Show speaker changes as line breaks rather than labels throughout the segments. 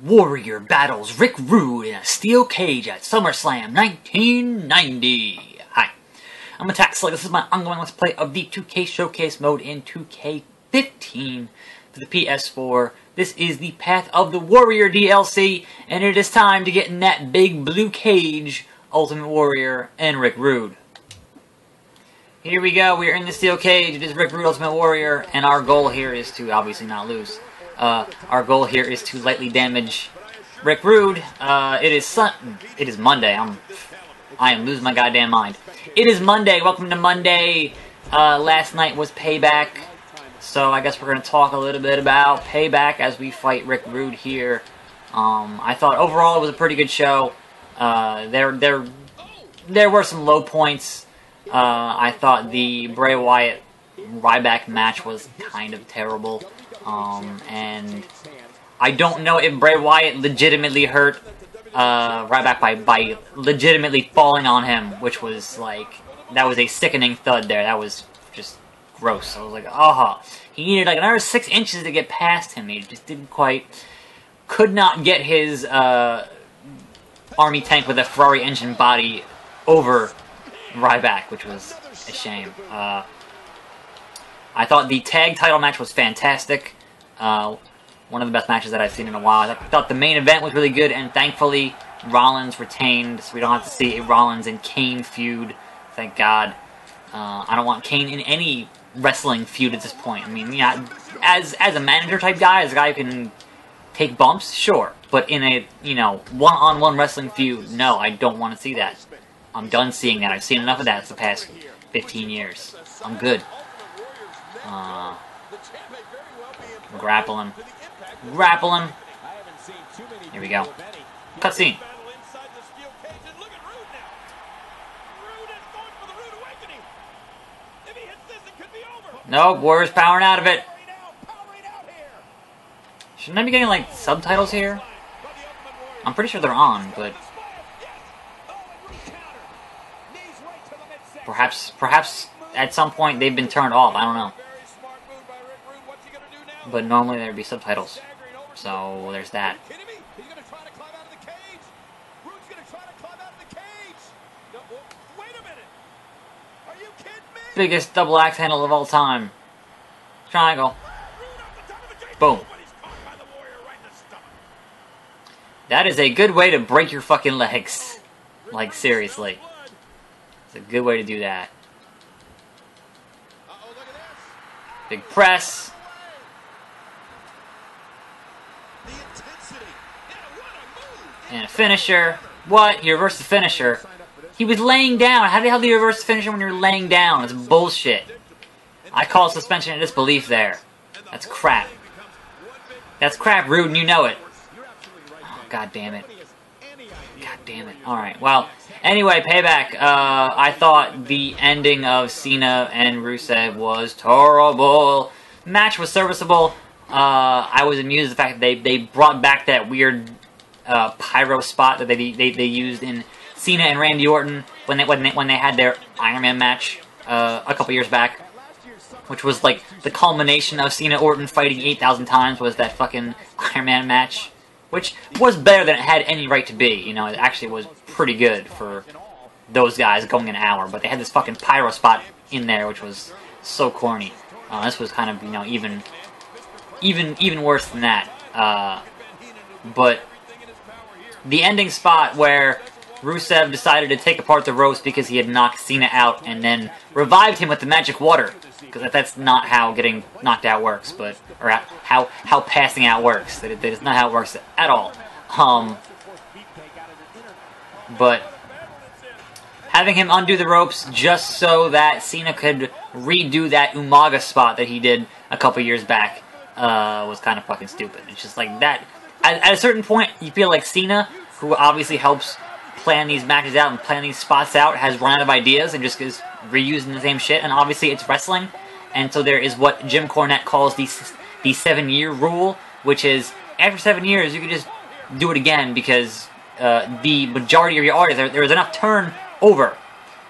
Warrior battles Rick Rude in a steel cage at SummerSlam 1990. Hi, I'm Attack Slick. This is my ongoing Let's Play of the 2K Showcase mode in 2K15 for the PS4. This is the Path of the Warrior DLC, and it is time to get in that big blue cage, Ultimate Warrior and Rick Rude. Here we go, we are in the steel cage. It is Rick Rude, Ultimate Warrior, and our goal here is to obviously not lose. Our goal here is to lightly damage Rick Rude. It is Monday. I am losing my goddamn mind. It is Monday. Welcome to Monday. Last night was Payback, so I guess we're gonna talk a little bit about Payback as we fight Rick Rude here. I thought overall it was a pretty good show. There were some low points. I thought the Bray Wyatt Ryback match was kind of terrible. And I don't know if Bray Wyatt legitimately hurt Ryback by legitimately falling on him, which was like, that was a sickening thud there. That was just gross. I was like, aha. He needed like another 6 inches to get past him. He just didn't quite, could not get his army tank with a Ferrari engine body over Ryback, which was a shame. I thought the tag title match was fantastic. One of the best matches that I've seen in a while. I thought the main event was really good, and thankfully Rollins retained, so we don't have to see a Rollins and Kane feud. Thank God. I don't want Kane in any wrestling feud at this point. I mean, yeah, as a manager type guy, as a guy who can take bumps, sure. But in a, you know, one-on-one wrestling feud, no, I don't want to see that. I'm done seeing that. I've seen enough of that for the past 15 years. I'm good. Grapple him. Grapple him. Here we go. Cutscene. Nope, Warrior's powering out of it. Shouldn't I be getting, like, subtitles here? I'm pretty sure they're on, but perhaps at some point they've been turned off. I don't know. But normally there'd be subtitles. So there's that. Biggest double axe handle of all time. Triangle. Boom. That is a good way to break your fucking legs. Like, seriously. It's a good way to do that. Big press. And a finisher. What? You reversed the finisher? He was laying down. How the hell do you reverse the finisher when you're laying down? It's bullshit. I call suspension of disbelief there. That's crap. That's crap, Rude, and you know it. Oh, God damn it. God damn it. Alright, well, anyway, Payback. I thought the ending of Cena and Rusev was terrible. Match was serviceable. I was amused at the fact that they brought back that weird pyro spot that they used in Cena and Randy Orton when they had their Iron Man match a couple years back, which was like the culmination of Cena Orton fighting 8,000 times was that fucking Iron Man match, which was better than it had any right to be. You know, it actually was pretty good for those guys going an hour, but they had this fucking pyro spot in there, which was so corny. This was kind of, you know, even worse than that. But the ending spot where Rusev decided to take apart the ropes because he had knocked Cena out and then revived him with the magic water, because that's not how getting knocked out works, but or how passing out works. That is not how it works at all. But having him undo the ropes just so that Cena could redo that Umaga spot that he did a couple years back was kind of fucking stupid. It's just like that. At a certain point, you feel like Cena, who obviously helps plan these matches out and plan these spots out, has run out of ideas and just is reusing the same shit. And obviously, it's wrestling, and so there is what Jim Cornette calls the 7-year rule, which is after 7 years, you can just do it again because the majority of your audience, there is enough turnover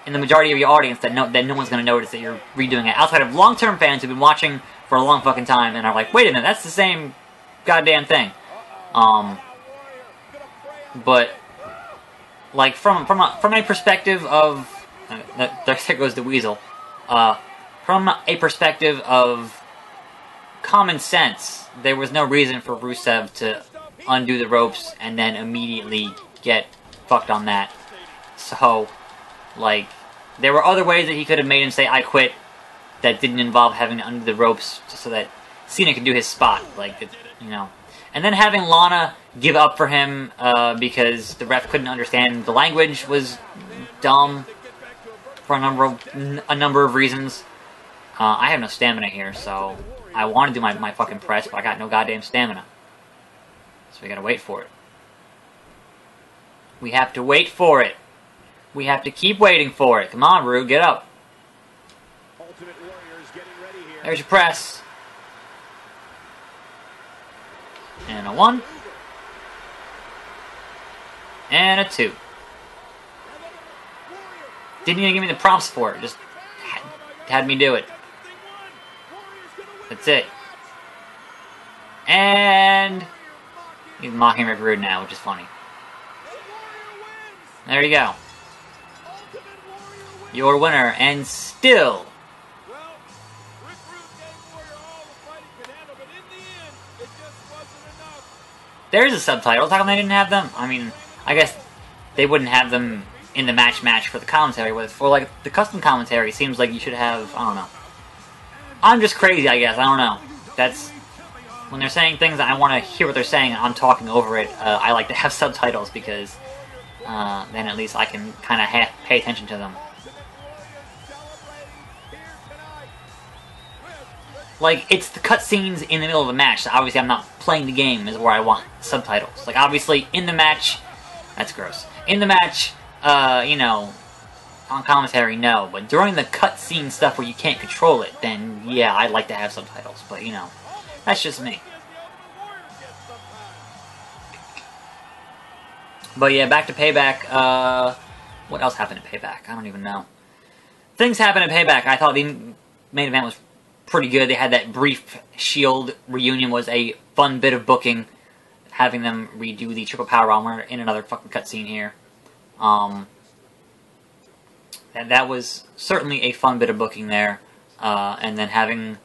in the majority of your audience that no one's going to notice that you're redoing it. Outside of long-term fans who've been watching for a long fucking time and are like, wait a minute, that's the same goddamn thing. but like from a perspective of there goes the weasel. From a perspective of common sense, there was no reason for Rusev to undo the ropes and then immediately get fucked on that. So, like, there were other ways that he could have made him say, "I quit," that didn't involve having to undo the ropes just so that Cena could do his spot. Like, you know. And then having Lana give up for him because the ref couldn't understand the language was dumb for a number of reasons. I have no stamina here, so I want to do my fucking press, but I got no goddamn stamina. So we gotta wait for it. We have to wait for it. We have to keep waiting for it. Come on, Rue, get up. There's your press. And a 1. And a 2. Didn't even give me the prompts for it. Just had me do it. That's it. And he's mocking Rick Rude now, which is funny. There you go. Your winner, and still. There's a subtitle. How come they didn't have them? I mean, I guess they wouldn't have them in the match for the commentary. But for like the custom commentary, it seems like you should have. I don't know. I'm just crazy, I guess. I don't know. That's when they're saying things that I want to hear what they're saying. I'm talking over it. I like to have subtitles because then at least I can kind of pay attention to them. Like, it's the cutscenes in the middle of a match, so obviously I'm not playing the game is where I want subtitles. Like, obviously, in the match, that's gross. In the match, you know, on commentary, no. But during the cutscene stuff where you can't control it, then, yeah, I'd like to have subtitles. But, you know, that's just me. But, yeah, back to Payback. What else happened at Payback? I don't even know. Things happened at Payback. I thought the main event was pretty good. They had that brief Shield reunion was a fun bit of booking. Having them redo the Triple Powerbomb. We're in another fucking cutscene here. And that was certainly a fun bit of booking there. And then having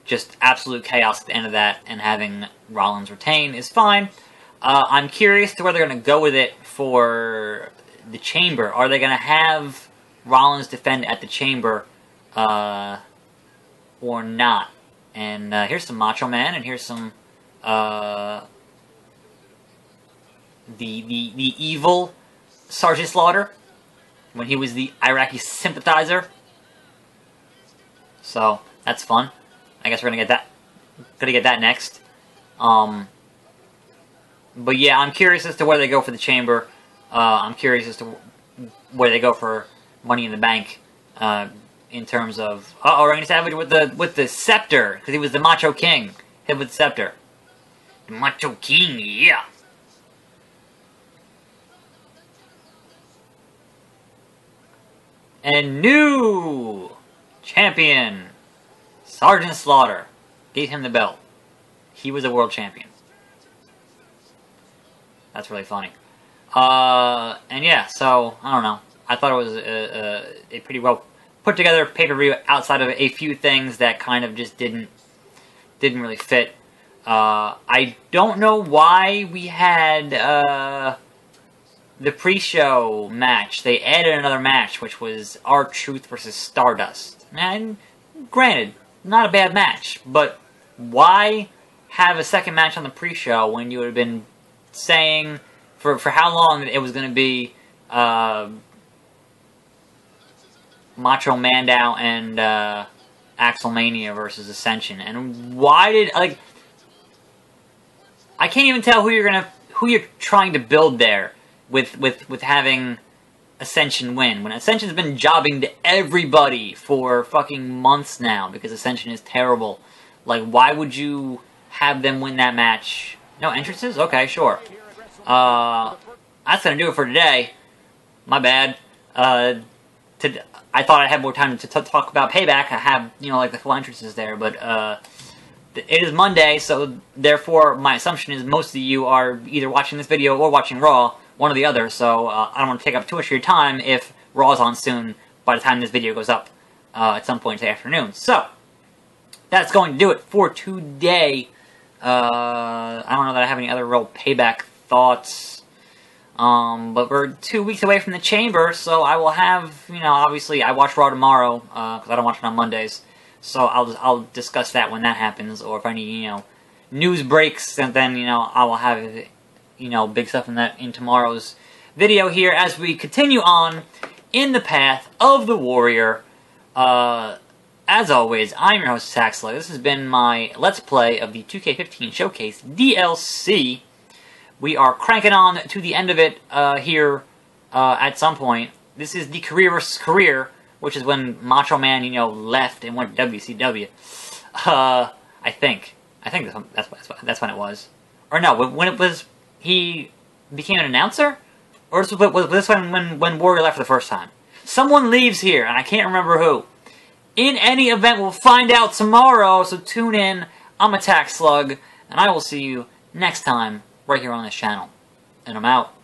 just absolute chaos at the end of that and having Rollins retain is fine. I'm curious to where they're going to go with it for the Chamber. Are they going to have Rollins defend at the Chamber or not? And here's some Macho Man, and here's some the evil Sergeant Slaughter when he was the Iraqi sympathizer. So that's fun. I guess we're gonna get that next. But yeah, I'm curious as to where they go for the Chamber. I'm curious as to where they go for Money in the Bank. In terms of Randy Savage with the scepter, because he was the Macho King. Hit with the scepter. The Macho King, yeah. And new champion, Sergeant Slaughter, gave him the belt. He was a world champion. That's really funny. And yeah, so I don't know. I thought it was a pretty well put together pay-per-view outside of a few things that kind of just didn't really fit. I don't know why we had the pre-show match. They added another match, which was R-Truth versus Stardust. And granted, not a bad match, but why have a second match on the pre-show when you would have been saying for how long it was going to be Macho Mandow and Axelmania versus Ascension? And why did, like, I can't even tell who you're trying to build there with having Ascension win, when Ascension's been jobbing to everybody for fucking months now because Ascension is terrible. Like, why would you have them win that match? No entrances? Okay, sure. That's gonna do it for today. My bad. I thought I had more time to talk about Payback. I have, you know, like the full entrances there, but it is Monday, so therefore my assumption is most of you are either watching this video or watching Raw, one or the other, so I don't want to take up too much of your time if Raw's on soon by the time this video goes up at some point this afternoon. So, that's going to do it for today. I don't know that I have any other real Payback thoughts, but we're 2 weeks away from the Chamber, so I will have, you know, obviously I watch Raw tomorrow, because I don't watch it on Mondays. So I'll discuss that when that happens, or if any, you know, news breaks, and then, you know, I will have, you know, big stuff in tomorrow's video here as we continue on in the path of the Warrior. As always, I'm your host, Taxley. This has been my Let's Play of the 2K15 Showcase DLC. We are cranking on to the end of it here at some point. This is the career versus career, which is when Macho Man, you know, left and went to WCW. I think that's when it was. Or no, when it was, he became an announcer? Or was this when Warrior left for the first time? Someone leaves here, and I can't remember who. In any event, we'll find out tomorrow, so tune in. I'm Attack Slug, and I will see you next time right here on this channel. And I'm out.